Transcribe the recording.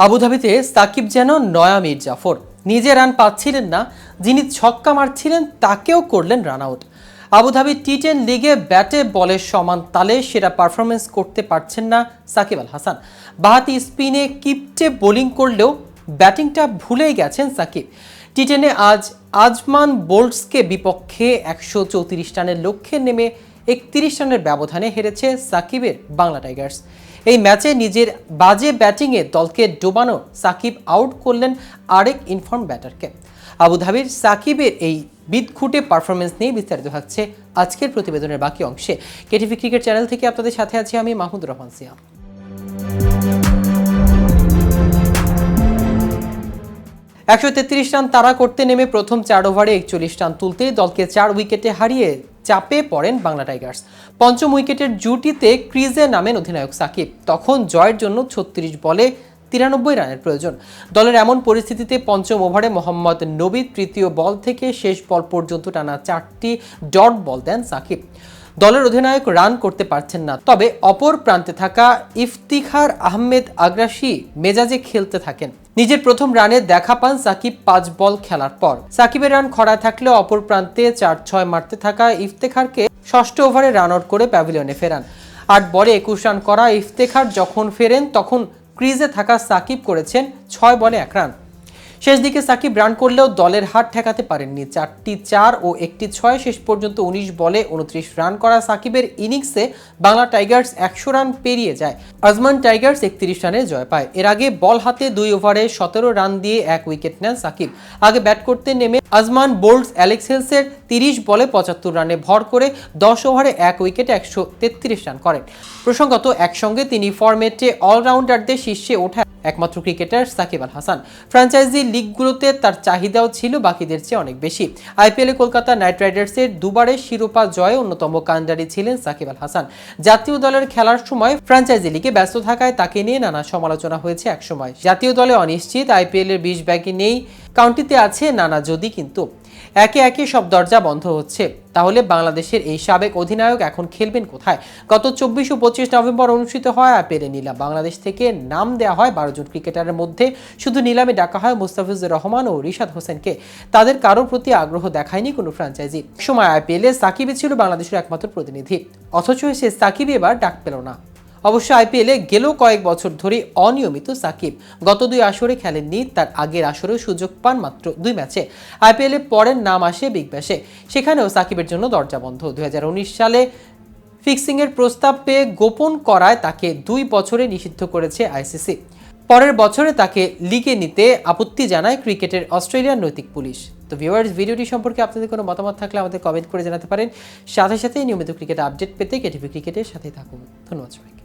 আবুধাবিতে সাকিব যেন নয়া মীর জাফর, নিজে রান পাচ্ছিলেন না, যিনি ছক্কা মারছিলেন তাকেও করলেন রান আউট। আবুধাবি টি10 লিগে ব্যাটে বলের সমান তালে সেরা পারফরমেন্স করতে পারছেন না সাকিব আল হাসান। বাহাতি স্পিনে কিপটে বোলিং করলেও ব্যাটিংটা ভুলেই গেছেন সাকিব। টি10-এ আজ আজমান বোল্টসকে বিপক্ষে 134 রানের লক্ষ্যে নেমে 31 রানের ব্যবধানে হেরেছে সাকিবের বাংলা টাইগার্স। এই ম্যাচে নিজের বাজে ব্যাটিংয়ে দলকে ডোবানো সাকিব আউট করলেন আরেক ইনফর্ম ব্যাটারকে। আবুধাবির সাকিবের এই বিদঘুটে পারফরমেন্স নিয়ে বিস্তারিত থাকছে আজকের প্রতিবেদনের বাকি অংশে। কেটিভি ক্রিকেট চ্যানেল থেকে আপনাদের সাথে আছি আমি মাহমুদুর রহমান সিয়াম। 133 রান তাড়া করতে নেমে প্রথম 4 ওভারে 41 রান তুলতেই দলকে 4 উইকেটে হারিয়ে চাপে পড়েন বাংলা টাইগার্স। পঞ্চম উইকেটের জুটিতে ক্রিজে নামেন অধিনায়ক সাকিব। তখন জয়ের জন্য 36 বলে 93 রানের প্রয়োজন। দলের এমন পরিস্থিতিতে পঞ্চম ওভারে মোহাম্মদ নবী তৃতীয় বল থেকে শেষ বল পর্যন্ত টানা 4টি ডট বল দেন সাকিব। দলের অধিনায়ক রান করতে পারছেন না, তবে অপর প্রান্তে থাকা ইফতিখার আহমেদ আগ্রাসী মেজাজে খেলতে থাকেন। নিজের প্রথম রানে দেখা পান সাকিব 5 বল খেলার পর। সাকিবের রান খরা থাকলেও অপর প্রান্তে 4-6 মারতে থাকা ইফতেখারকে ষষ্ঠ ওভারে রান আউট করে প্যাভিলিয়নে ফেরান। 8 বলে 21 রান করা ইফতেখার যখন ফেরেন তখন ক্রিজে থাকা সাকিব করেছেন 6 বলে 1 রান। শেষ দিকে সাকিব রান করলেও দলের হাত ঠেকাতে পারেননি। 4টি 4 ও একটি 6, শেষ পর্যন্ত 19 বলে 29 রান করা সাকিবের ইনিংসে বাংলা টাইগার্স 100 রান পেরিয়ে যায়। আজমান টাইগার্স 31 রানে জয় পায়। এর আগে বল হাতে 2 ওভারে 17 রান দিয়ে 1 উইকেট নেন সাকিব। আগে ব্যাট করতে নেমে আজমান বোল্টস অ্যালেক্স হেলসের 30 বলে 75 রানে ভর করে 10 ওভারে 1 উইকেটে 133 রান করেন। প্রসঙ্গত, একসঙ্গে তিনি ফরম্যাটে অলরাউন্ডারদের শীর্ষে ওঠা একমাত্র ক্রিকেটার সাকিব আল হাসান। ফ্র্যাঞ্চাইজি লিগগুলোতে তার চাহিদাও ছিল বাকিদের চেয়ে অনেক বেশি। আইপিএলে কলকাতা নাইট রাইডার্সের দুবারের শিরোপা জয়ে অন্যতম কাণ্ডারি ছিলেন সাকিব আল হাসান। জাতীয় দলের খেলার সময় ফ্র্যাঞ্চাইজি লিগে ব্যস্ত থাকায় তাকে নিয়ে নানা সমালোচনা হয়েছে একসময়। জাতীয় দলে অনিশ্চিত, আইপিএলের 20 ব্যাগে নেই, কাউন্টিতে আছে নানা যদি কিন্তু। একে একে সব দরজা বন্ধ হচ্ছে। তাহলে বাংলাদেশের এই সাবেক অধিনায়ক এখন খেলবেন কোথায়? গত 24 ও 25 নভেম্বর অনুষ্ঠিত হয় আইপিএলে নিলাম। বাংলাদেশ থেকে নাম দেওয়া হয় 12 জন ক্রিকেটারের মধ্যে শুধু নিলামে ডাকা হয় মুস্তাফিজুর রহমান ও রিশাদ হোসেনকে। তাদের কারোর প্রতি আগ্রহ দেখায়নি কোনো ফ্র্যাঞ্চাইজি। সময় আইপিএলে সাকিবই ছিল বাংলাদেশের একমাত্র প্রতিনিধি, অথচ সে সাকিবই এবার ডাক পেল না। অবশ্য আইপিএলে গেল কয়েক বছর ধরে অনিয়মিত সাকিব। গত 2 আসরে খেলেননি, তার আগের আসরেও সুযোগ পান মাত্র 2 ম্যাচে। আইপিএলে পরের নাম আসে বিগ ব্যাশে, সেখানেও সাকিবের জন্য দরজা বন্ধ। 2019 সালে ফিক্সিংয়ের প্রস্তাব পেয়ে গোপন করায় তাকে 2 বছরে নিষিদ্ধ করেছে আইসিসি। পরের বছরে তাকে লিগে নিতে আপত্তি জানায় ক্রিকেটের অস্ট্রেলিয়ার নৈতিক পুলিশ। তো ভিউয়ার্স, ভিডিওটি সম্পর্কে আপনাদের কোনো মতামত থাকলে আমাদের কমেন্ট করে জানাতে পারেন। সাথে সাথে নিয়মিত ক্রিকেট আপডেট পেতে কেটিভি ক্রিকেটের সাথেই থাকুন। ধন্যবাদ সবাইকে।